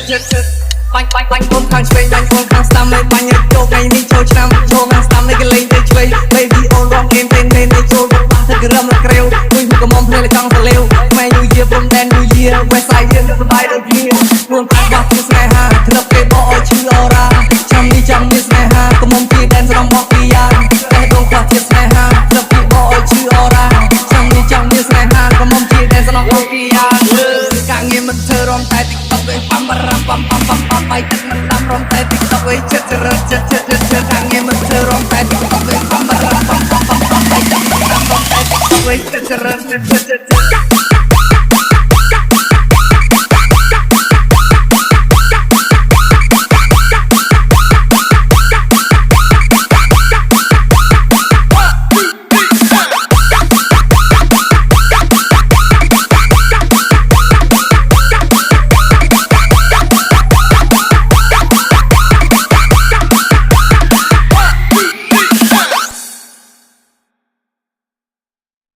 បាញ់ខ្លួនខាងឆ្វេងបាញ់ខ្លួនខាងស្ដាំលេងបាញ់រត់ចូលថ្ងៃនេះចូលឆ្នាំចូលខាងស្ដាំលេងក៏លេងទៅឆ្វេង Baby on rock game ទេនេះចូលបាក់ទៅក្រឹមរក្រេវមួយមុខកំមភ្នែកចង់សលេវខ្មែរ New Year ព្រំដែន New Year West Side យើងសប្បាយដូចគ្នាខ្លួនខាងបាក់ពីស្នេហាធ្លាប់គេបោកឲ្យឈឺអរ៉ាចាំនេះស្នេហាកំមុំពីដែនស្រងបោកពីយ៉ាងតែដងខ្លះជាស្នេហាធ្លាប់គេបោកឲ្យឈឺអរ៉ាចាំនេះស្នេហាកំមុំពីដែនស្រងបោកពីយ៉ាងការងារមិនធ្វើរំតែ TikTok វិញប៉ាំរ៉ាំប៉ាំបាយទឹក